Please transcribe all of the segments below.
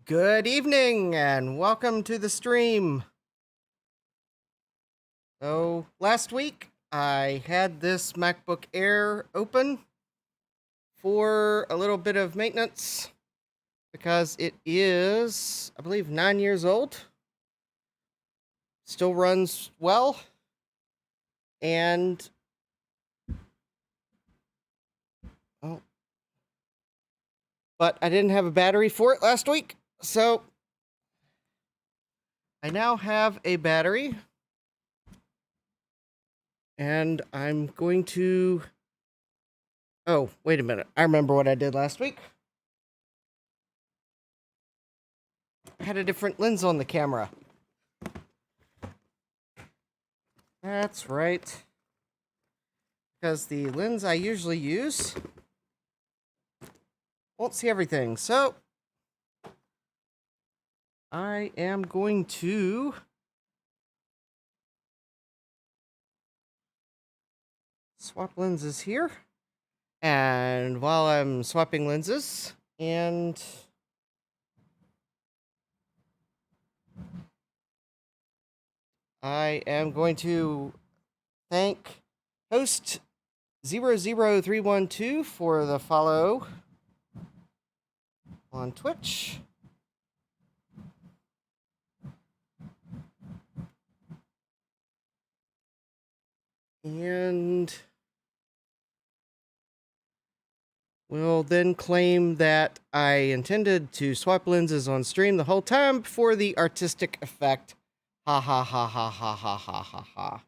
Good evening and welcome to the stream. So, last week I had this MacBook Air open for a little bit of maintenance because it is, I believe, 9 years old. Still runs well. And but I didn't have a battery for it last week. So, I now have a battery. And I'm going to... Oh, wait a minute. I remember what I did last week. I had a different lens on the camera. That's right. Because the lens I usually use won't see everything. So I am going to swap lenses here. And while I'm swapping lenses, and I am going to thank host 00312 for the follow on Twitch. And will then claim that I intended to swap lenses on stream the whole time for the artistic effect. Ha ha ha ha ha ha ha ha ha.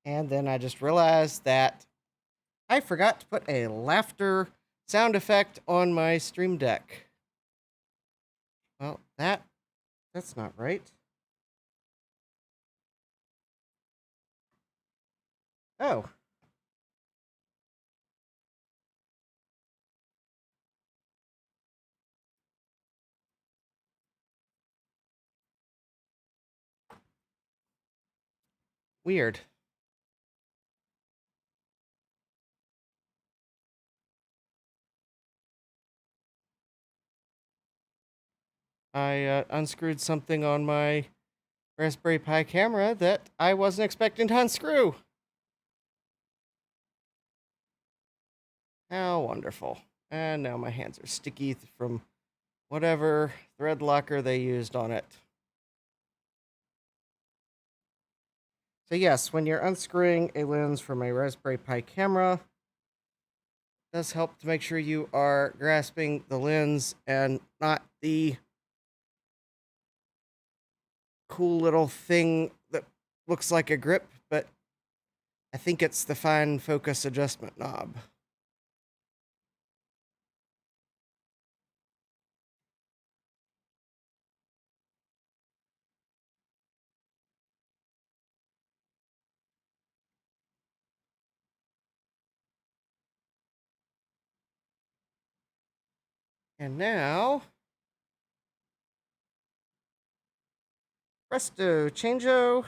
And then I just realized that I forgot to put a laughter sound effect on my stream deck. Well, that's not right. Oh. Weird. I unscrewed something on my Raspberry Pi camera that I wasn't expecting to unscrew. How wonderful. And now my hands are sticky from whatever thread locker they used on it. So yes, when you're unscrewing a lens from a Raspberry Pi camera, it does help to make sure you are grasping the lens and not the cool little thing that looks like a grip, but I think it's the fine focus adjustment knob. And now, presto changeo.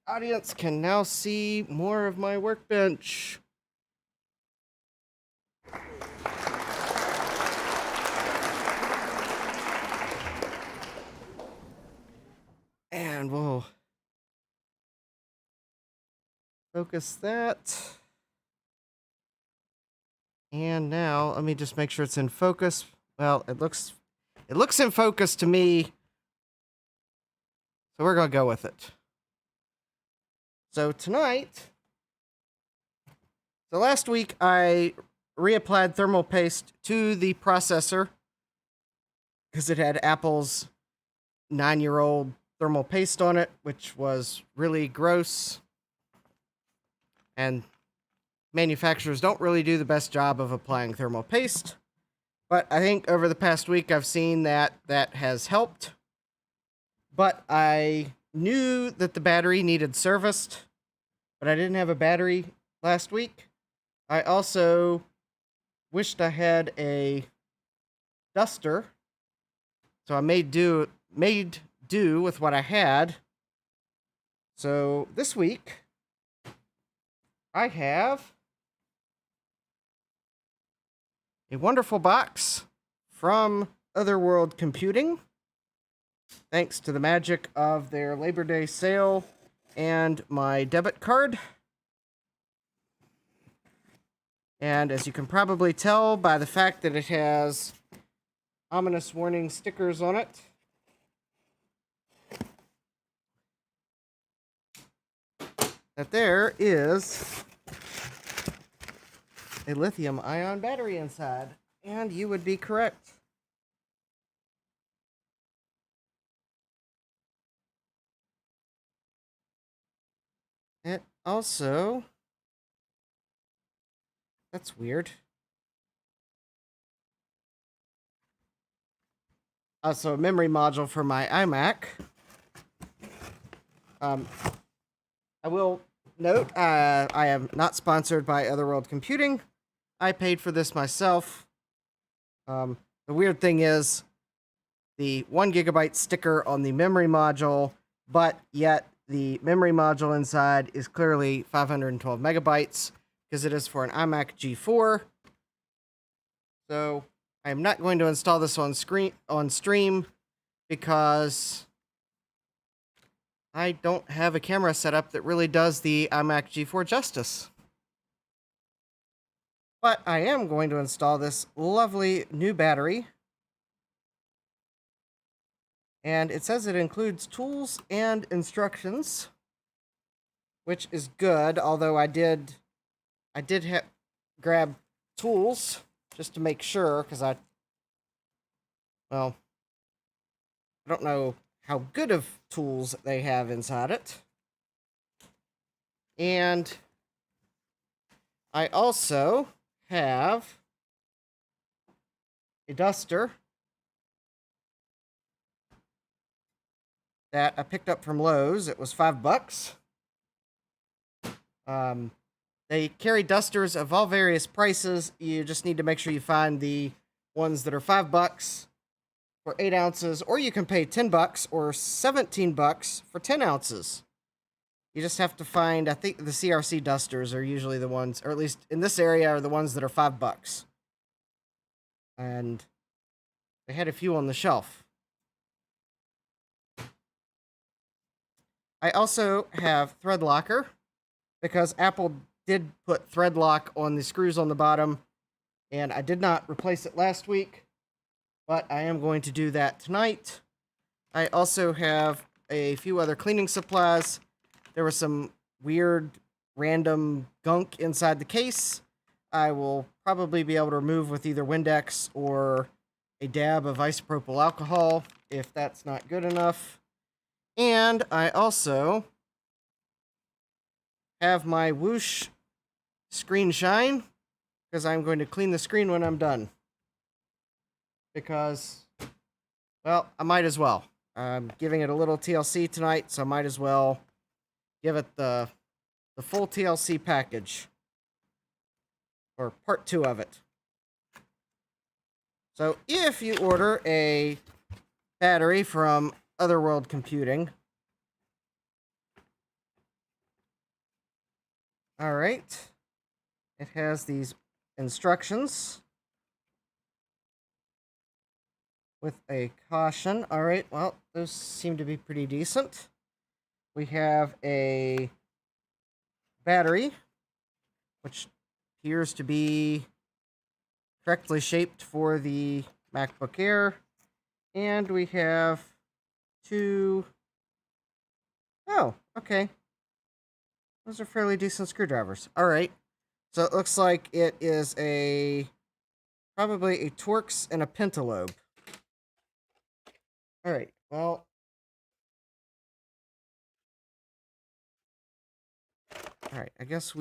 Audience can now see more of my workbench. And we'll focus that. And now, let me just make sure it's in focus. Well, it looks in focus to me. So we're going to go with it. So tonight, so last week I reapplied thermal paste to the processor because it had Apple's 9-year-old thermal paste on it, which was really gross. And manufacturers don't really do the best job of applying thermal paste. But I think over the past week I've seen that has helped. But I knew that the battery needed serviced, but I didn't have a battery last week. I also wished I had a duster, so I made do with what I had. So this week, I have a wonderful box from Otherworld Computing, thanks to the magic of their Labor Day sale and my debit card. And as you can probably tell by the fact that it has ominous warning stickers on it, that there is a lithium-ion battery inside. And you would be correct. It also... That's weird. Also, a memory module for my iMac. I will note, I am not sponsored by Otherworld Computing. I paid for this myself. The weird thing is the 1 gigabyte sticker on the memory module, but yet the memory module inside is clearly 512 megabytes because it is for an iMac G4. So I am not going to install this on stream because I don't have a camera setup that really does the iMac G4 justice. But I am going to install this lovely new battery. And it says it includes tools and instructions, which is good, although I did grab tools just to make sure, because I don't know how good of tools they have inside it. And I also have a duster that I picked up from Lowe's. It was $5. They carry dusters of all various prices. You just need to make sure you find the ones that are $5 for 8 ounces, or you can pay $10 or $17 for 10 ounces. You just have to find, I think the CRC dusters are usually the ones, or at least in this area, are the ones that are $5. And they had a few on the shelf. I also have thread locker, because Apple did put thread lock on the screws on the bottom, and I did not replace it last week, but I am going to do that tonight. I also have a few other cleaning supplies. There was some weird random gunk inside the case. I will probably be able to remove with either Windex or a dab of isopropyl alcohol if that's not good enough. And I also have my Whoosh screen shine, because I'm going to clean the screen when I'm done. Because, well, I might as well. I'm giving it a little TLC tonight, so I might as well give it the full TLC package. Or part 2 of it. So if you order a battery from Otherworld Computing, alright, it has these instructions with a caution. Alright, well, those seem to be pretty decent. We have a battery, which appears to be correctly shaped for the MacBook Air. And we have 2... Oh, okay. Those are fairly decent screwdrivers. Alright. So it looks like it is probably a Torx and a Pentalobe. Alright, well... Alright, I guess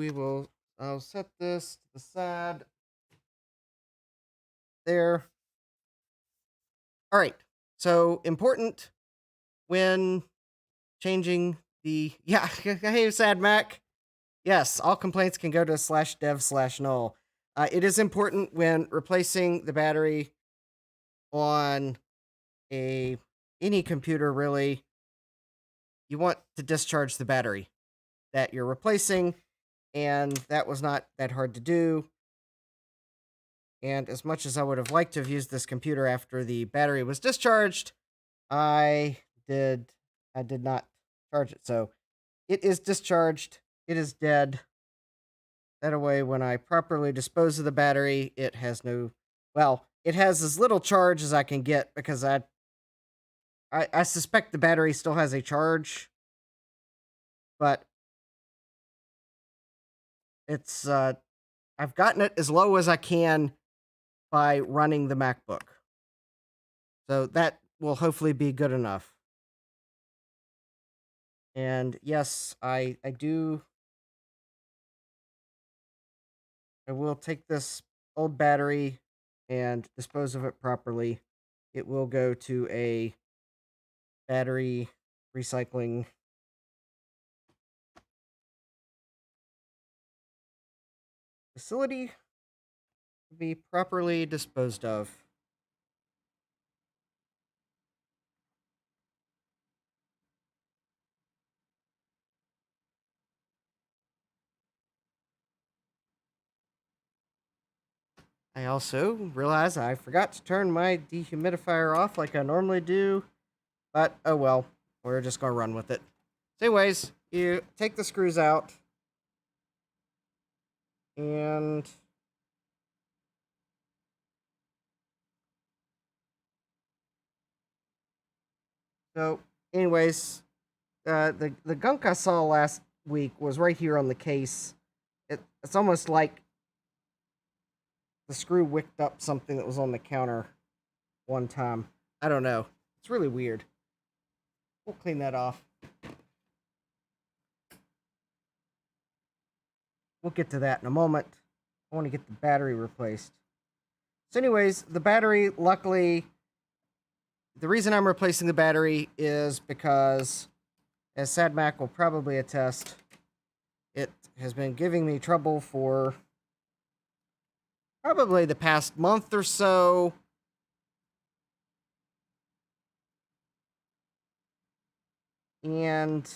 I'll set this to the side. There. Alright, so important when changing the... Yeah, hey, Sad Mac. Yes, all complaints can go to /dev/null. It is important when replacing the battery on any computer, really. you want to discharge the battery that you're replacing, and that was not that hard to do. And as much as I would have liked to have used this computer after the battery was discharged, I did not charge it. So it is discharged. It is dead. That way, when I properly dispose of the battery, it has it has as little charge as I can get, because I suspect the battery still has a charge, but it's I've gotten it as low as I can by running the MacBook. So that will hopefully be good enough. And yes, I will take this old battery and dispose of it properly. It will go to a battery recycling facility to be properly disposed of. I also realized I forgot to turn my dehumidifier off like I normally do, but oh well, we're just gonna run with it. So anyways, you take the screws out, and so anyways, the gunk I saw last week was right here on the case. It's almost like the screw wicked up something that was on the counter one time. I don't know. It's really weird. We'll clean that off. We'll get to that in a moment. I want to get the battery replaced. So anyways, the battery, luckily, the reason I'm replacing the battery is because, as SadMac will probably attest, it has been giving me trouble for probably the past month or so. And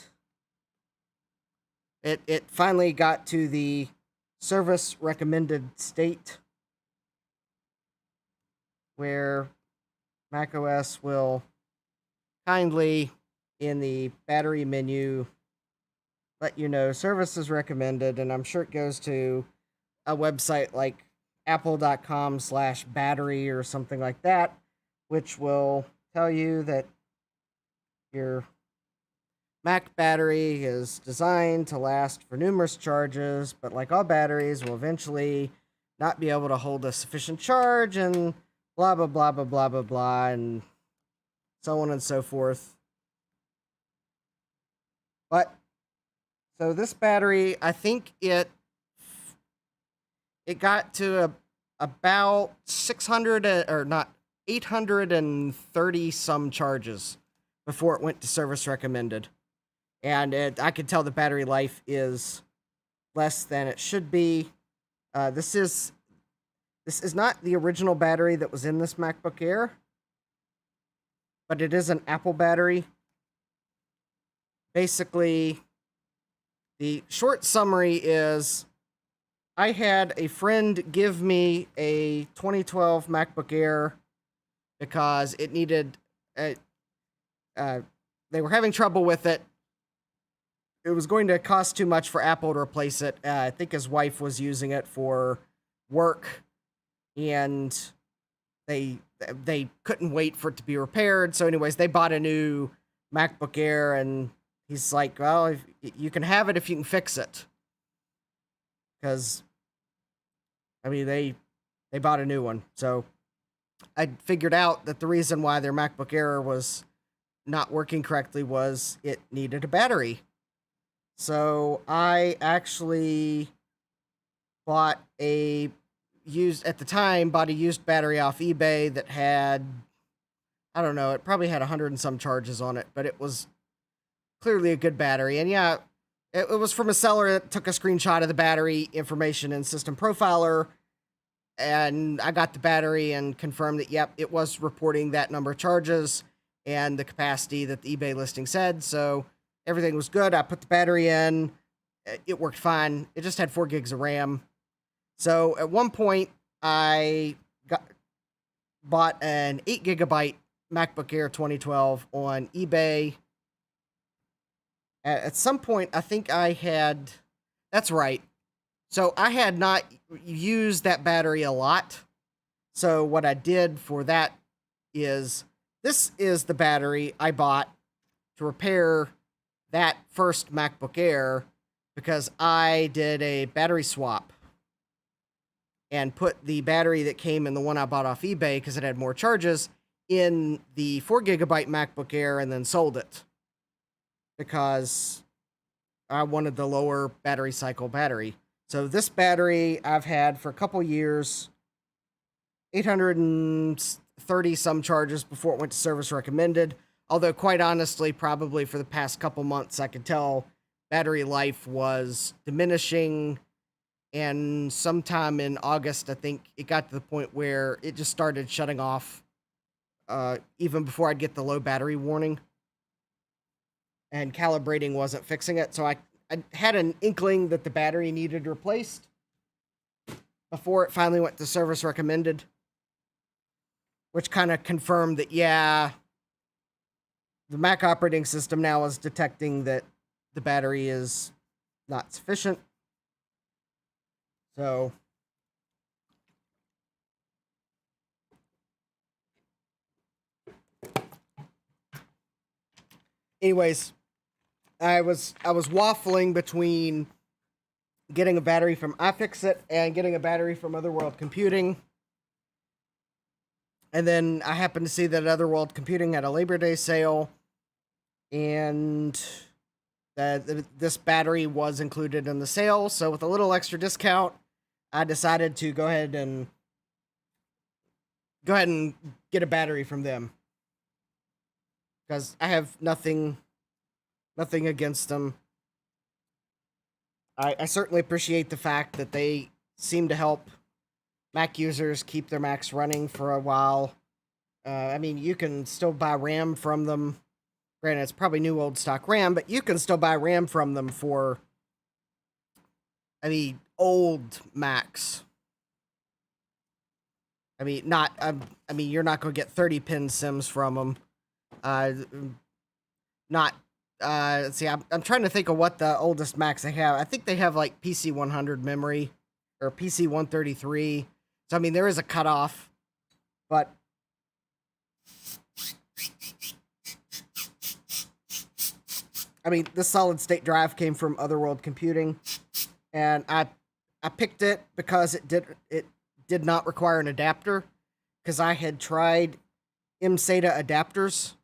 it finally got to the service recommended state where macOS will kindly, in the battery menu, let you know service is recommended, and I'm sure it goes to a website like apple.com/battery or something like that, which will tell you that your Mac battery is designed to last for numerous charges, but like all batteries, will eventually not be able to hold a sufficient charge, and blah, blah, blah, blah, blah, blah, blah, and so on and so forth. But, so this battery, I think it got to about 600, or not, 830 some charges before it went to service recommended. And I could tell the battery life is less than it should be. This is not the original battery that was in this MacBook Air, but it is an Apple battery. Basically, the short summary is, I had a friend give me a 2012 MacBook Air because it needed, they were having trouble with it. It was going to cost too much for Apple to replace it. I think his wife was using it for work, and they couldn't wait for it to be repaired. So anyways, they bought a new MacBook Air, and he's like, well, if, you can have it if you can fix it. Because, I mean, they bought a new one. So I figured out that the reason why their MacBook Air was not working correctly was it needed a battery. So I actually bought a used battery off eBay that had, I don't know, it probably had 100 and some charges on it, but it was clearly a good battery. And yeah, it was from a seller that took a screenshot of the battery information in System Profiler, and I got the battery and confirmed that, yep, it was reporting that number of charges and the capacity that the eBay listing said. So Everything was good. I put the battery in. It worked fine. It just had 4 gigs of RAM. So at one point, I bought an 8 gigabyte MacBook Air 2012 on eBay. At some point, I think I had. That's right. So I had not used that battery a lot. So what I did for that is this is the battery I bought to repair that first MacBook Air because I did a battery swap and put the battery that came in the one I bought off eBay because it had more charges in the 4 gigabyte MacBook Air and then sold it because I wanted the lower battery cycle battery. So this battery I've had for a couple years, 830 some charges before it went to service recommended. Although quite honestly, probably for the past couple months, I could tell battery life was diminishing. And sometime in August, I think it got to the point where it just started shutting off even before I'd get the low battery warning. And calibrating wasn't fixing it. So I had an inkling that the battery needed replaced before it finally went to service recommended, which kind of confirmed that, yeah, the Mac operating system now is detecting that the battery is not sufficient. So anyways, I was waffling between getting a battery from iFixit and getting a battery from Otherworld Computing. And then I happened to see that Otherworld Computing had a Labor Day sale, and that this battery was included in the sale. So with a little extra discount, I decided to go ahead and get a battery from them because I have nothing against them. I certainly appreciate the fact that they seem to help Mac users keep their Macs running for a while. I mean, you can still buy RAM from them. Granted, it's probably new old stock RAM, but you can still buy RAM from them for, I mean, old Macs. I mean, you're not going to get 30-pin SIMs from them. Let's see, I'm trying to think of what the oldest Macs they have. I think they have like PC 100 memory or PC 133. So, I mean, there is a cutoff, but I mean, this solid state drive came from Otherworld Computing, and I picked it because it did not require an adapter, because I had tried MSATA adapters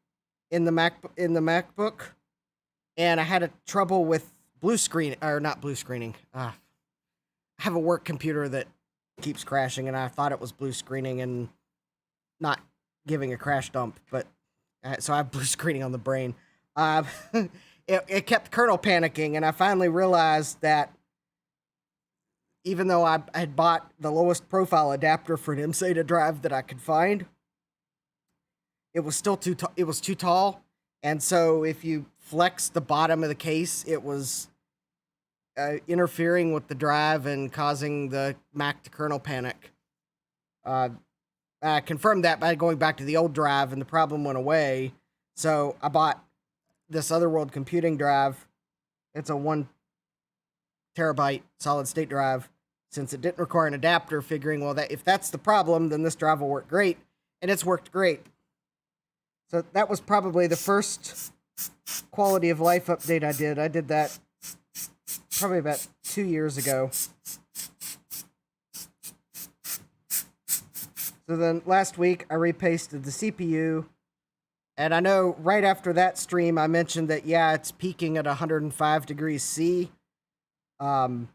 in the MacBook, and I had trouble with blue screen, or not blue screening. I have a work computer that keeps crashing, and I thought it was blue screening and not giving a crash dump, but so I have blue screening on the brain. It kept kernel panicking, and I finally realized that even though I had bought the lowest profile adapter for an MSATA drive that I could find, it was still too tall, and so if you flex the bottom of the case, it was interfering with the drive and causing the Mac to kernel panic. I confirmed that by going back to the old drive, and the problem went away. So I bought this Otherworld Computing drive. It's a 1 terabyte solid state drive, since it didn't require an adapter, figuring, well, that if that's the problem, then this drive will work great, and it's worked great. So that was probably the first quality of life update I did. I did that probably about 2 years ago. So then last week, I repasted the CPU. And I know right after that stream, I mentioned that, yeah, it's peaking at 105 degrees C. But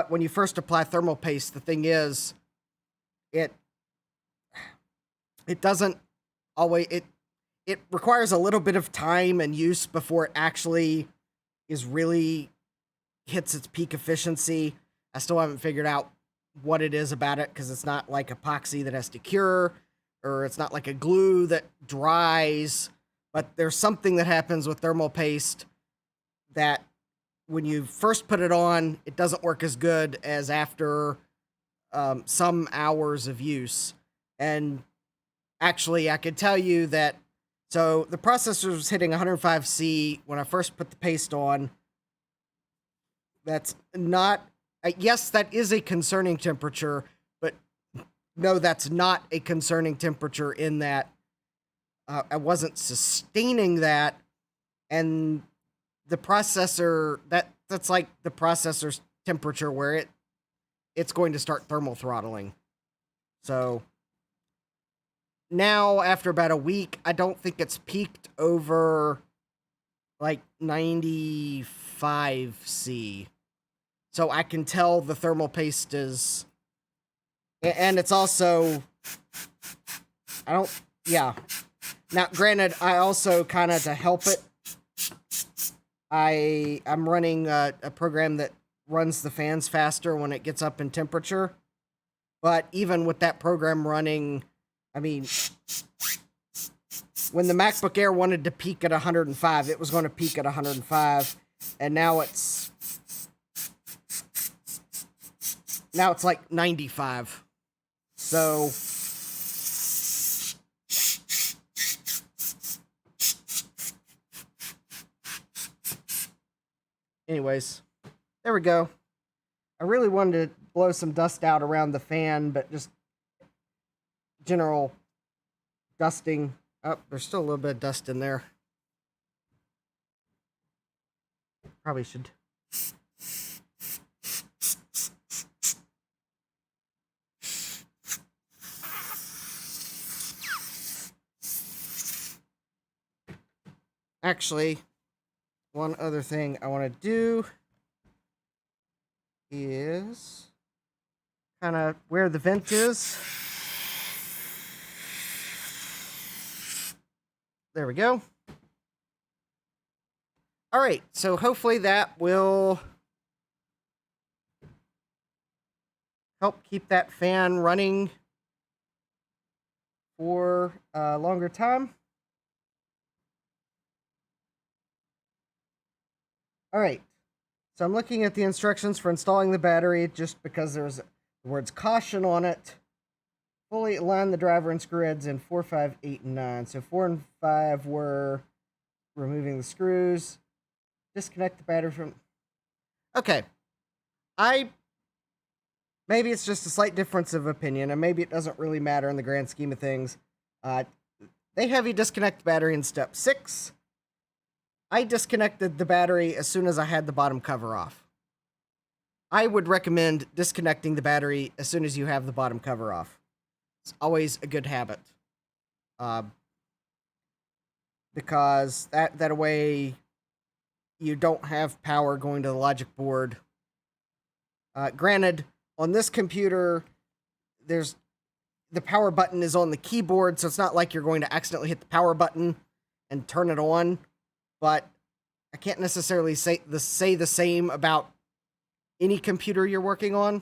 when you first apply thermal paste, the thing is, it doesn't always, it requires a little bit of time and use before it actually really hits its peak efficiency. I still haven't figured out what it is about it, because it's not like epoxy that has to cure, or it's not like a glue that dries, but there's something that happens with thermal paste that when you first put it on, it doesn't work as good as after some hours of use. And actually, I could tell you that, so the processor was hitting 105C when I first put the paste on. That's not, yes, that is a concerning temperature, but no, that's not a concerning temperature in that I wasn't sustaining that, and the processor, that's like the processor's temperature where it's going to start thermal throttling. So now, after about a week, I don't think it's peaked over like 95C. So I can tell the thermal paste is, and it's also, yeah. Now, granted, I also kind of, to help it, I'm running a program that runs the fans faster when it gets up in temperature. But even with that program running, I mean, when the MacBook Air wanted to peak at 105, it was going to peak at 105, and now it's like 95. So anyways, there we go. I really wanted to blow some dust out around the fan, but just general dusting. Oh, there's still a little bit of dust in there. Probably should. Actually, one other thing I want to do is kind of where the vent is. There we go. All right, so hopefully that will help keep that fan running for a longer time. All right, so I'm looking at the instructions for installing the battery just because there's the words caution on it. Fully align the driver and screw heads in 4, 5, 8, and 9. So 4 and 5 were removing the screws. Disconnect the battery from... Okay. Maybe it's just a slight difference of opinion, and maybe it doesn't really matter in the grand scheme of things. They have you disconnect the battery in step 6. I disconnected the battery as soon as I had the bottom cover off. I would recommend disconnecting the battery as soon as you have the bottom cover off. It's always a good habit. Because that way you don't have power going to the logic board. Granted, on this computer, the power button is on the keyboard, so it's not like you're going to accidentally hit the power button and turn it on. But I can't necessarily say the same about any computer you're working on.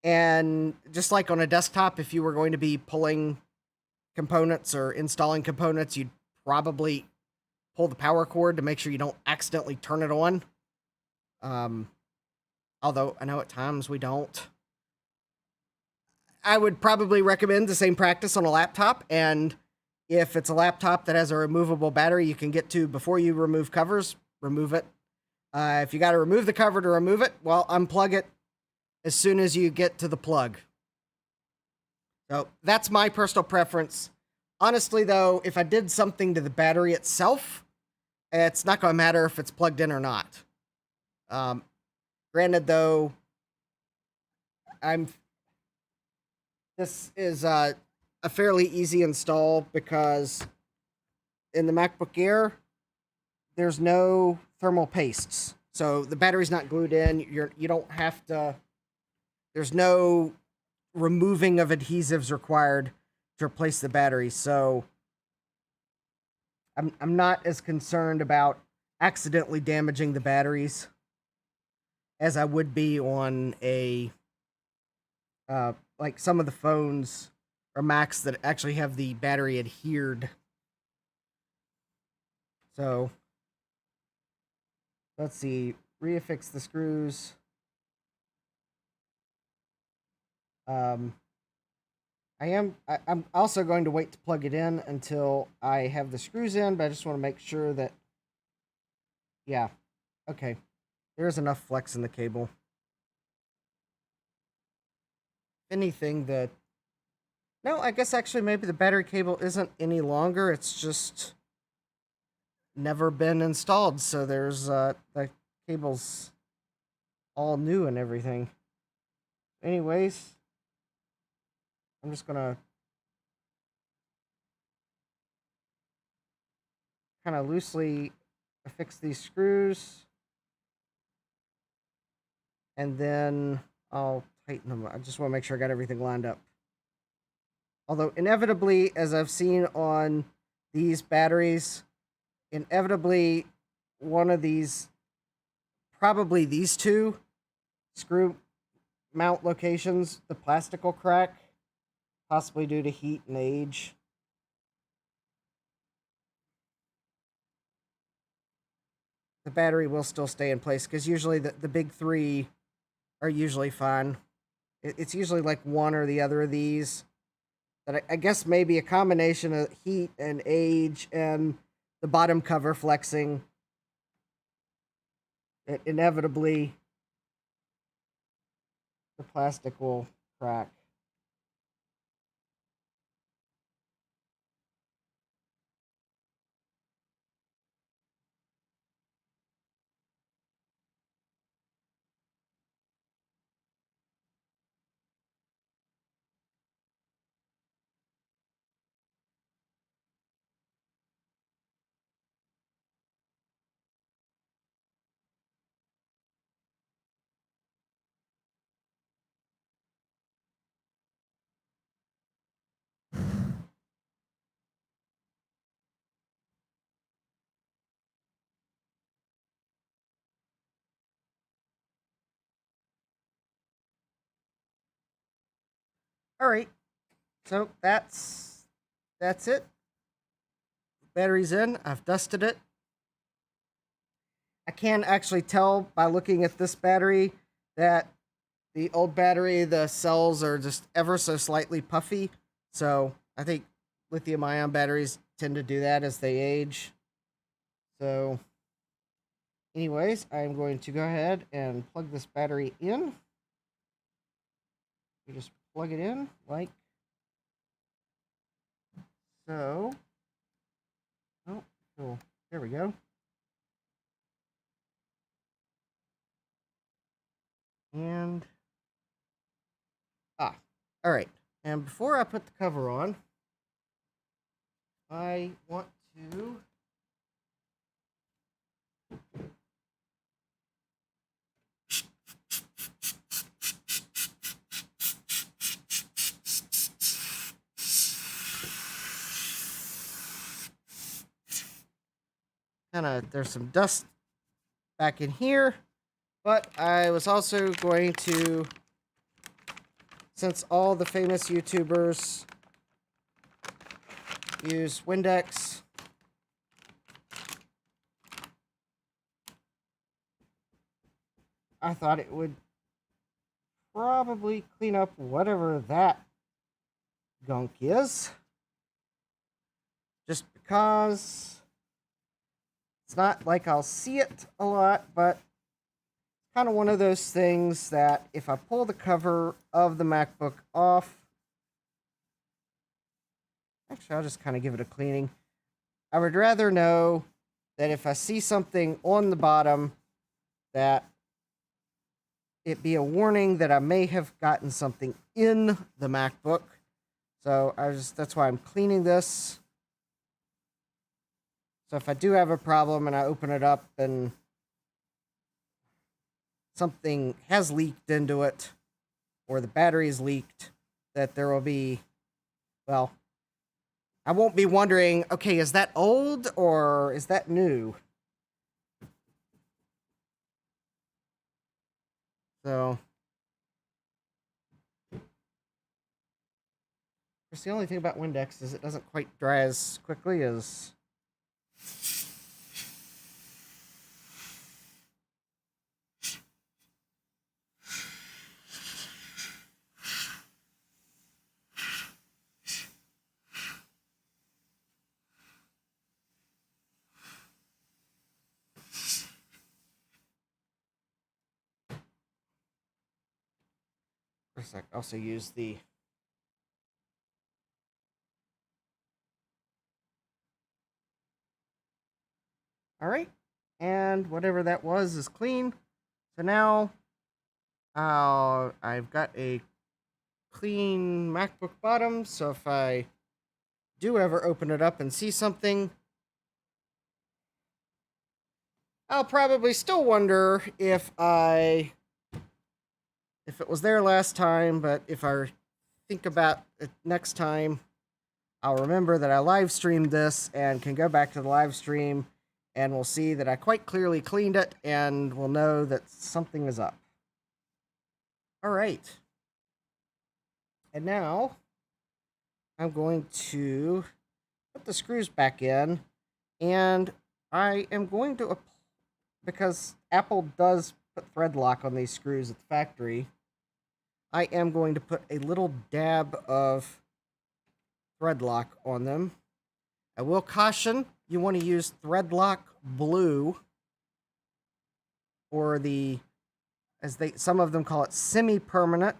And just like on a desktop, if you were going to be pulling components or installing components, you'd probably pull the power cord to make sure you don't accidentally turn it on. Although I know at times we don't. I would probably recommend the same practice on a laptop, and if it's a laptop that has a removable battery you can get to before you remove covers, remove it. If you got to remove the cover to remove it, well, unplug it as soon as you get to the plug. So that's my personal preference. Honestly, though, if I did something to the battery itself, it's not going to matter if it's plugged in or not. Granted, though, this is a fairly easy install because in the MacBook Air, there's no thermal pastes. So the battery's not glued in. You don't have to... There's no removing of adhesives required to replace the battery. So I'm not as concerned about accidentally damaging the batteries as I would be on a... like some of the phones or Macs that actually have the battery adhered. So let's see, reaffix the screws. Um, I'm also going to wait to plug it in until I have the screws in, but I just want to make sure that, yeah, okay, there's enough flex in the cable. If anything, no, I guess actually maybe the battery cable isn't any longer. It's just never been installed, so there's the cable's all new and everything. Anyways, I'm just gonna kind of loosely affix these screws, and then I'll tighten them. I just want to make sure I got everything lined up. Although inevitably, as I've seen on these batteries, inevitably one of these, probably these two screw mount locations, the plastic will crack, possibly due to heat and age. The battery will still stay in place because usually the big three are usually fine. It's usually like one or the other of these. But I guess maybe a combination of heat and age and the bottom cover flexing, inevitably the plastic will crack. All right, so that's it. Battery's in. I've dusted it. I can actually tell by looking at this battery that the old battery, the cells are just ever so slightly puffy. So I think lithium ion batteries tend to do that as they age. So, anyways, I'm going to go ahead and plug this battery in. You just plug it in like so. Oh, cool. There we go. And all right. And before I put the cover on, I want to kind of, there's some dust back in here, but I was also going to, since all the famous YouTubers use Windex, I thought it would probably clean up whatever that gunk is. Just because it's not like I'll see it a lot, but it's kind of one of those things that if I pull the cover of the MacBook off, actually, I'll just kind of give it a cleaning. I would rather know that if I see something on the bottom, that it be a warning that I may have gotten something in the MacBook. So that's why I'm cleaning this. So if I do have a problem and I open it up and something has leaked into it, or the battery is leaked, that there will be, well, I won't be wondering, okay, is that old or is that new? So, of course, the only thing about Windex is it doesn't quite dry as quickly as I also use the all right, and whatever that was is clean. So now I've got a clean MacBook bottom. So if I do ever open it up and see something, I'll probably still wonder if it was there last time, but if I think about it next time, I'll remember that I live streamed this and can go back to the live stream and we'll see that I quite clearly cleaned it and we'll know that something is up. All right. And now I'm going to put the screws back in, and I am going to, because Apple does put thread lock on these screws at the factory, I am going to put a little dab of thread lock on them. I will caution, you want to use thread lock blue, or the, some of them call it semi-permanent,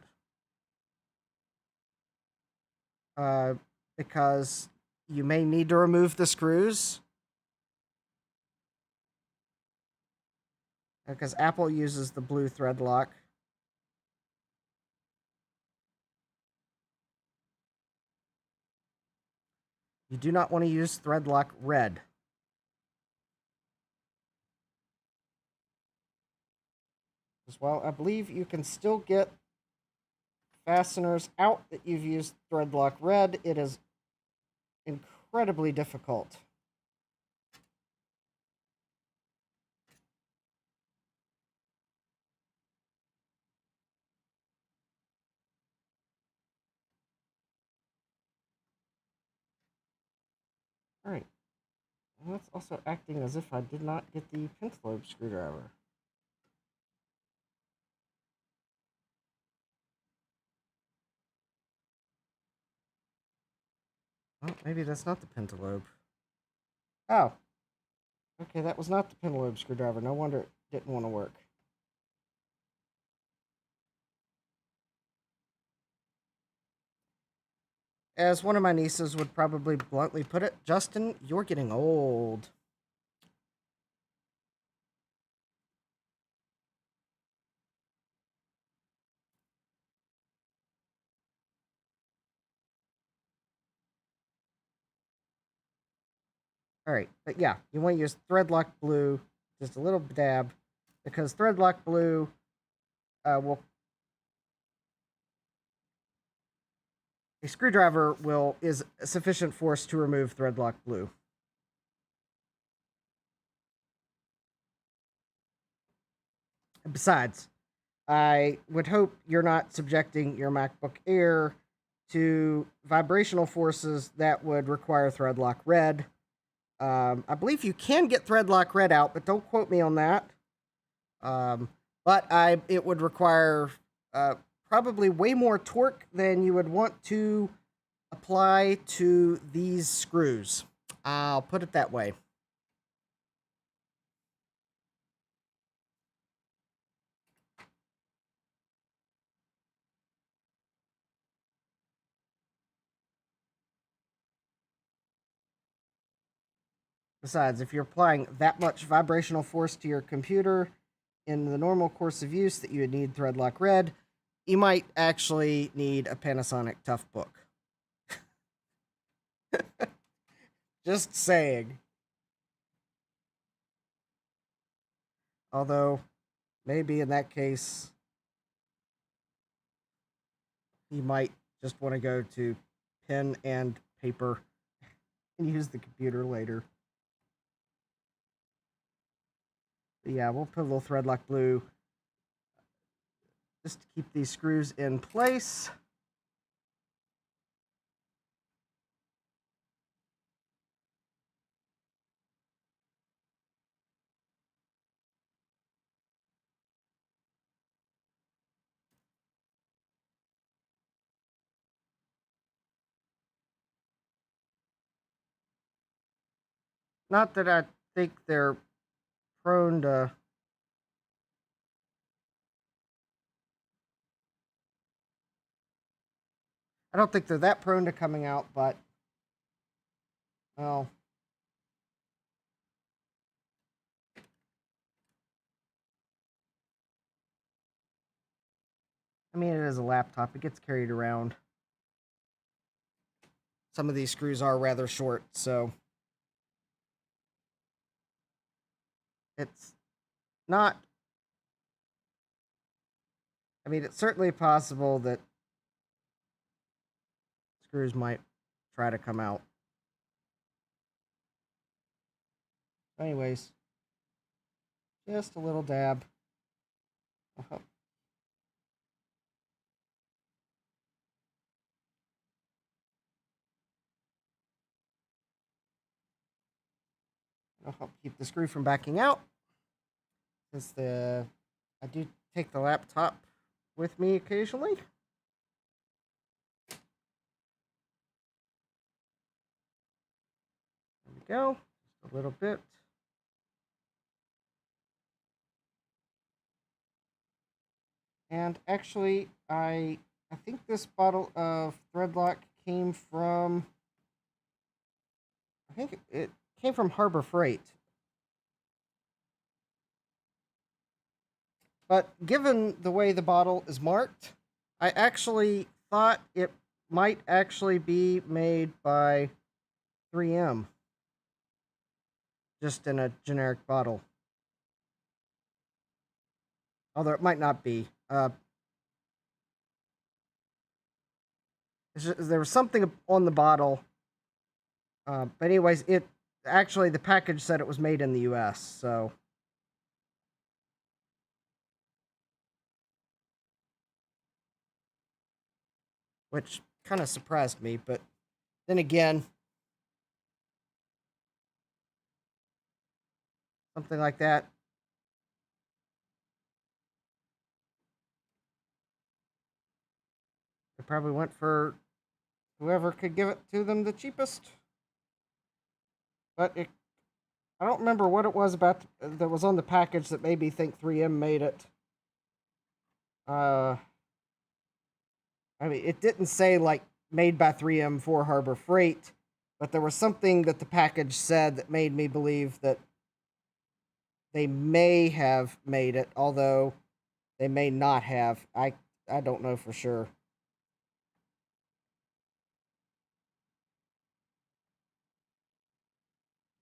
because you may need to remove the screws. Because Apple uses the blue thread lock. You do not want to use thread lock red. As well, I believe you can still get fasteners out that you've used thread lock red. It is incredibly difficult. Alright. And that's also acting as if I did not get the pentalobe screwdriver. Well, maybe that's not the pentalobe. Oh. Okay, that was not the pentalobe screwdriver. No wonder it didn't want to work. As one of my nieces would probably bluntly put it, Justin, you're getting old. Alright, but yeah, you want to use threadlock blue, just a little dab, because threadlock blue will... A screwdriver is sufficient force to remove threadlock blue. Besides, I would hope you're not subjecting your MacBook Air to vibrational forces that would require threadlock red. I believe you can get threadlock red out, but don't quote me on that. But it would require probably way more torque than you would want to apply to these screws. I'll put it that way. Besides, if you're applying that much vibrational force to your computer in the normal course of use that you would need threadlock red, you might actually need a Panasonic Toughbook. Just saying. Although, maybe in that case, you might just want to go to pen and paper and use the computer later. But yeah, we'll put a little threadlock blue just to keep these screws in place. Not that I think they're prone to I don't think they're that prone to coming out, but, well, I mean, it is a laptop. It gets carried around. Some of these screws are rather short, so it's not. I mean, it's certainly possible that screws might try to come out. Anyways, just a little dab. Uh-huh. It'll help keep the screw from backing out. Since I do take the laptop with me occasionally. There we go. Just a little bit. And actually, I think this bottle of Threadlock came from. I think it came from Harbor Freight. But given the way the bottle is marked, I actually thought it might actually be made by 3M. Just in a generic bottle. Although it might not be. There was something on the bottle. But anyways, it actually, the package said it was made in the US, so. Which kind of surprised me, but then again, something like that. They probably went for whoever could give it to them the cheapest. But I don't remember what it was about that was on the package that made me think 3M made it. I mean, it didn't say like made by 3M for Harbor Freight, but there was something that the package said that made me believe that they may have made it, although they may not have. I don't know for sure.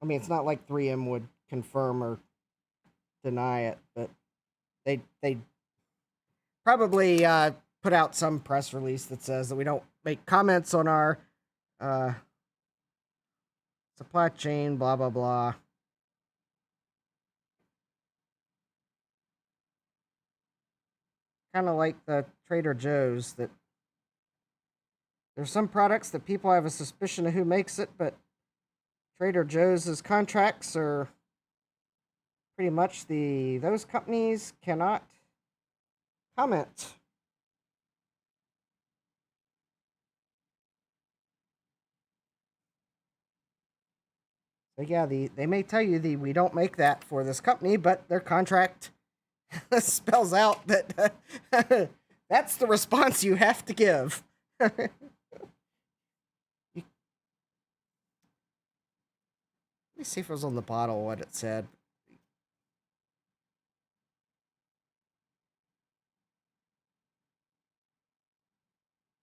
I mean, it's not like 3M would confirm or deny it, but they probably put out some press release that says that we don't make comments on our uh, supply chain, blah blah blah. Kind of like the Trader Joe's, that there's some products that people have a suspicion of who makes it, but Trader Joe's contracts are pretty much those companies cannot comment. So yeah, they may tell you we don't make that for this company, but their contract spells out that that's the response you have to give. Let me see if it was on the bottle what it said.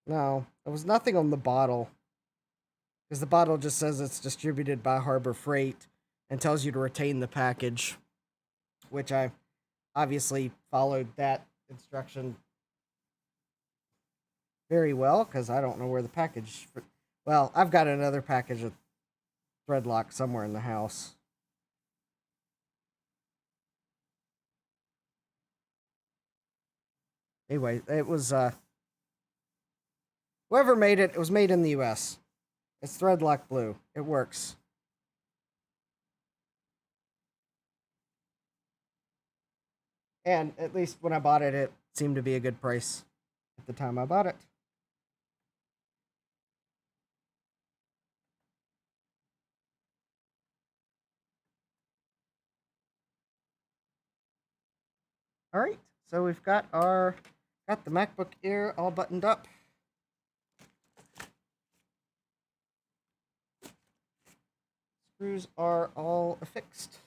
No, there was nothing on the bottle. Because the bottle just says it's distributed by Harbor Freight and tells you to retain the package, which I obviously followed that instruction very well because I don't know where the package. Well, I've got another package of Threadlock somewhere in the house. Anyway, it was whoever made it. It was made in the U.S. It's Threadlock Blue. It works. And at least when I bought it, it seemed to be a good price at the time I bought it. All right, so we've got the MacBook Air all buttoned up. screws are all affixed.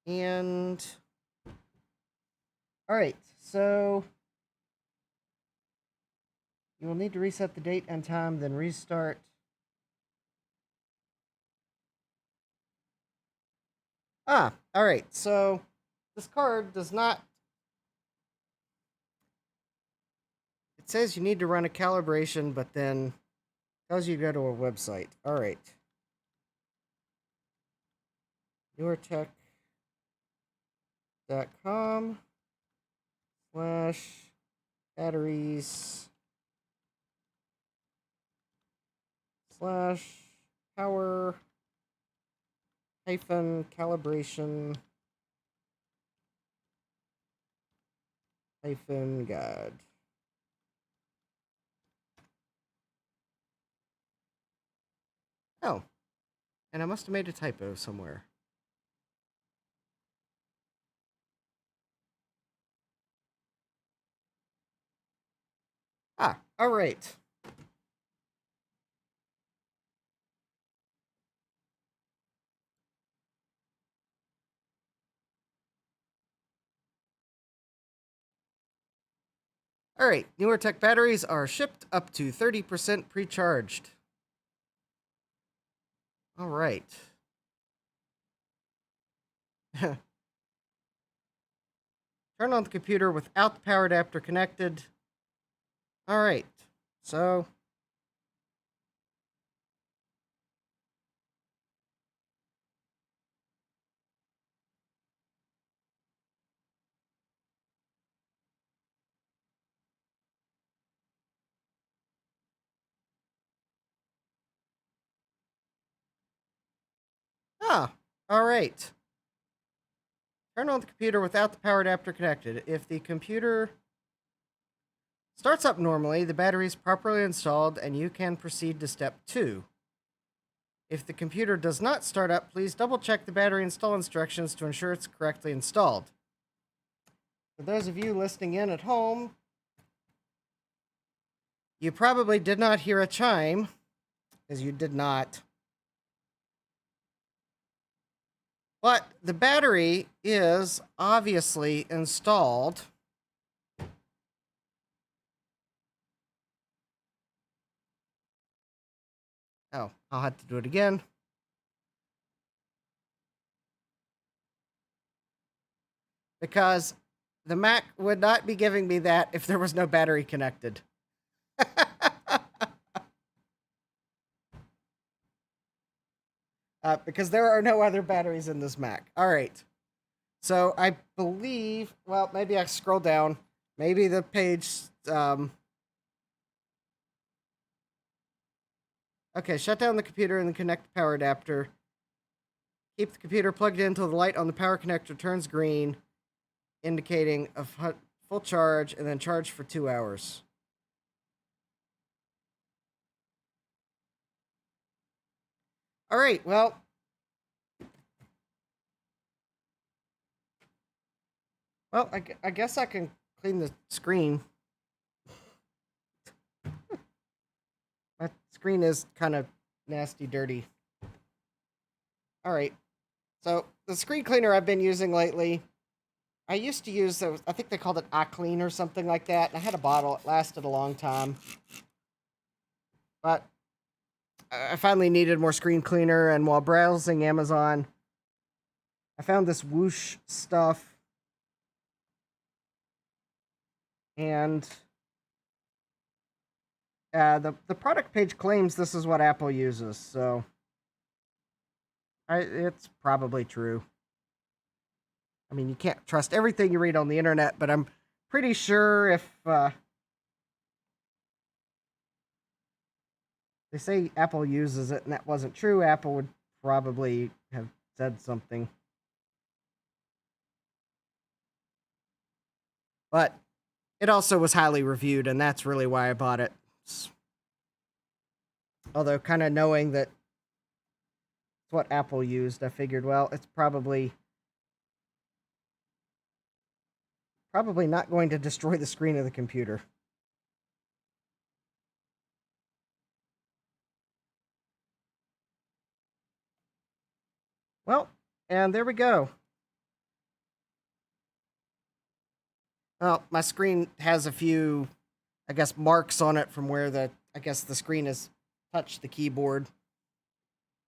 And all right, so you will need to reset the date and time, then restart. All right, so this card does not. It says you need to run a calibration, but then tells you to go to a website. All right. NewerTech.com/batteries/power calibration guide. Oh, and I must have made a typo somewhere. All right. All right, NewerTech batteries are shipped up to 30% pre-charged. All right. Turn on the computer without the power adapter connected. All right, so all right. Turn on the computer without the power adapter connected. If the computer starts up normally, the battery is properly installed, and you can proceed to step 2. If the computer does not start up, please double-check the battery install instructions to ensure it's correctly installed. For those of you listening in at home, you probably did not hear a chime, because you did not. But the battery is obviously installed. Oh, I'll have to do it again. Because the Mac would not be giving me that if there was no battery connected. Because there are no other batteries in this Mac. All right. So I believe, well, maybe I scroll down. Maybe the page. Okay, shut down the computer and then connect the power adapter. Keep the computer plugged in until the light on the power connector turns green, indicating a full charge, and then charge for 2 hours. All right, well. Well, I guess I can clean the screen. My screen is kind of nasty, dirty. All right. So the screen cleaner I've been using lately, I used to use, I think they called it Clean or something like that. And I had a bottle. It lasted a long time. But I finally needed more screen cleaner. And while browsing Amazon, I found this Whoosh stuff. And the product page claims this is what Apple uses. So it's probably true. I mean, you can't trust everything you read on the internet, but I'm pretty sure if they say Apple uses it and that wasn't true, Apple would probably have said something. But it also was highly reviewed, and that's really why I bought it. Although, kind of knowing that it's what Apple used, I figured, well, it's probably not going to destroy the screen of the computer. Well, and there we go. Well, my screen has a few, I guess, marks on it from where the screen has touched the keyboard.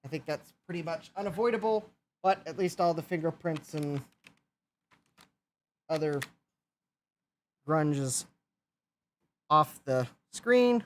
I think that's pretty much unavoidable, but at least all the fingerprints and other grunge is off the screen.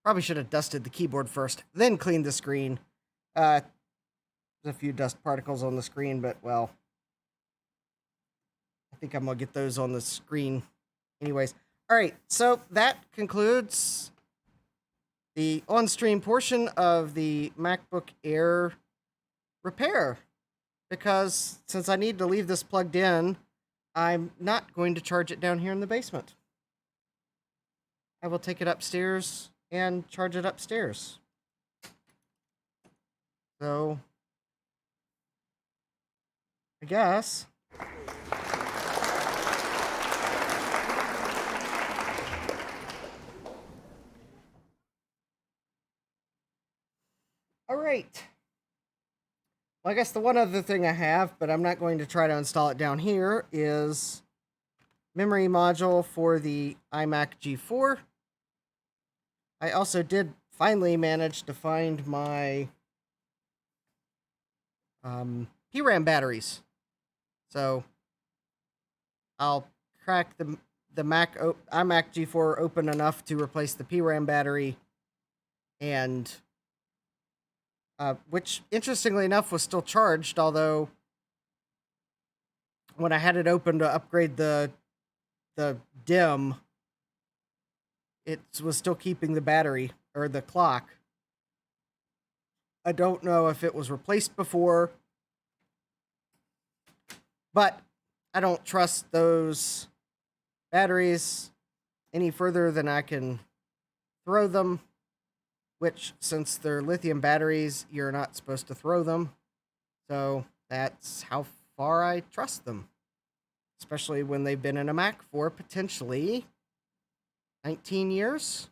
Probably should have dusted the keyboard first, then cleaned the screen. There's a few dust particles on the screen, but well, I think I'm gonna get those on the screen anyways. All right, so that concludes the on-stream portion of the MacBook Air repair. Because since I need to leave this plugged in, I'm not going to charge it down here in the basement. I will take it upstairs and charge it upstairs. So, I guess. All right. Well, I guess the one other thing I have, but I'm not going to try to install it down here, is memory module for the iMac G4. I also did finally manage to find my PRAM batteries. So I'll crack the iMac G4 open enough to replace the PRAM battery, and which interestingly enough was still charged, although when I had it open to upgrade the DIMM, it was still keeping the battery, or the clock. I don't know if it was replaced before, but I don't trust those batteries any further than I can throw them, which, since they're lithium batteries, you're not supposed to throw them. So that's how far I trust them, especially when they've been in a Mac for potentially 19 years,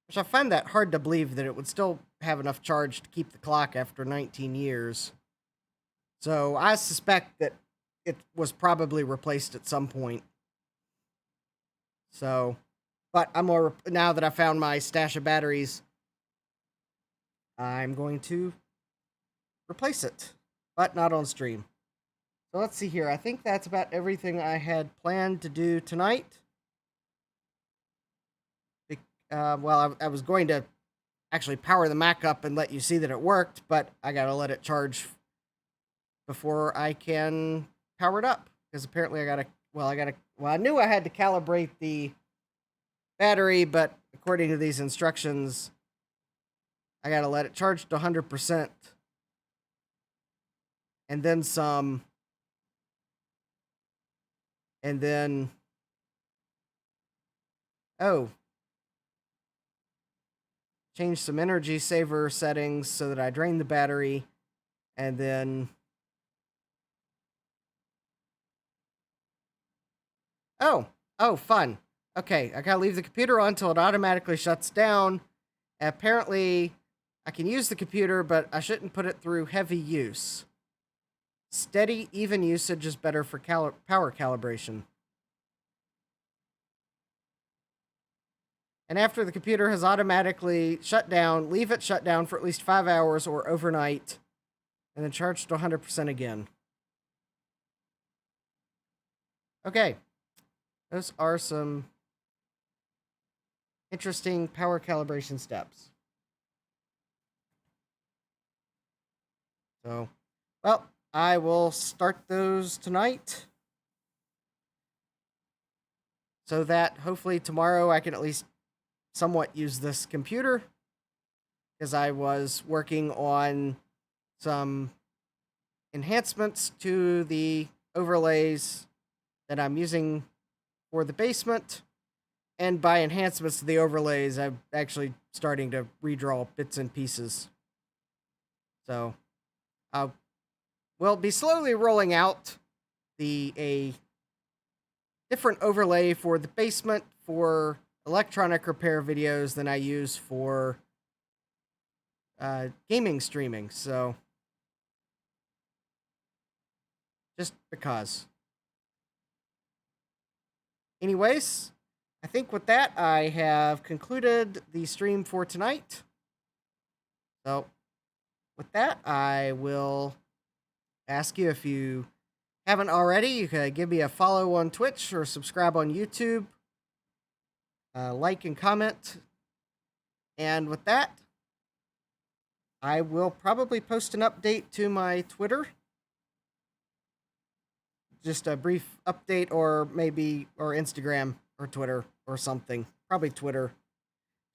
which I find that hard to believe that it would still have enough charge to keep the clock after 19 years. So I suspect that it was probably replaced at some point. So, but now that I found my stash of batteries, I'm going to replace it, but not on stream. So let's see here. I think that's about everything I had planned to do tonight. Well, I was going to actually power the Mac up and let you see that it worked, but I gotta let it charge before I can power it up, because apparently I knew I had to calibrate the battery, but according to these instructions, I gotta let it charge to 100%, and then some, and then, change some energy saver settings so that I drain the battery, and then, fun. Okay, I gotta leave the computer on until it automatically shuts down. Apparently, I can use the computer, but I shouldn't put it through heavy use. Steady, even usage is better for power calibration. And after the computer has automatically shut down, leave it shut down for at least 5 hours or overnight, and then charge to 100% again. Okay, those are some interesting power calibration steps. So, well, I will start those tonight, so that hopefully tomorrow I can at least somewhat use this computer, because I was working on some enhancements to the overlays that I'm using for the basement. And by enhancements to the overlays, I'm actually starting to redraw bits and pieces. So we'll be slowly rolling out a different overlay for the basement for electronic repair videos than I use for gaming streaming. So just because. Anyways, I think with that, I have concluded the stream for tonight. So with that, I will ask you, if you haven't already, you can give me a follow on Twitch or subscribe on YouTube. Like and comment. And with that, I will probably post an update to my Twitter. Just a brief update, or Instagram or Twitter or something. Probably Twitter.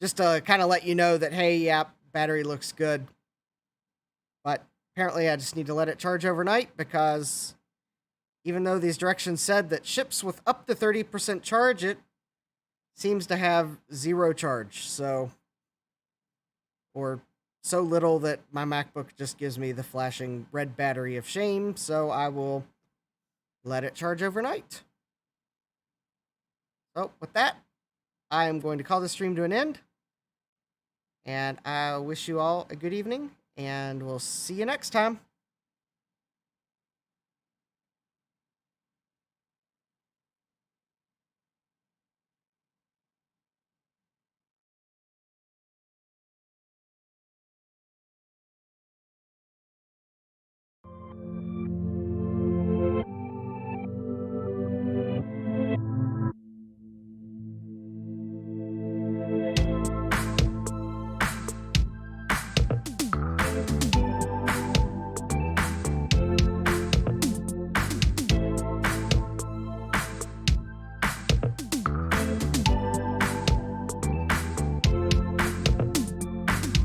Just to kind of let you know that, hey, yeah, battery looks good. But apparently I just need to let it charge overnight, because even though these directions said that ships with up to 30% charge, it seems to have 0 charge. So, or so little that my MacBook just gives me the flashing red battery of shame. So I will let it charge overnight. So with that, I am going to call this stream to an end. And I wish you all a good evening, and we'll see you next time.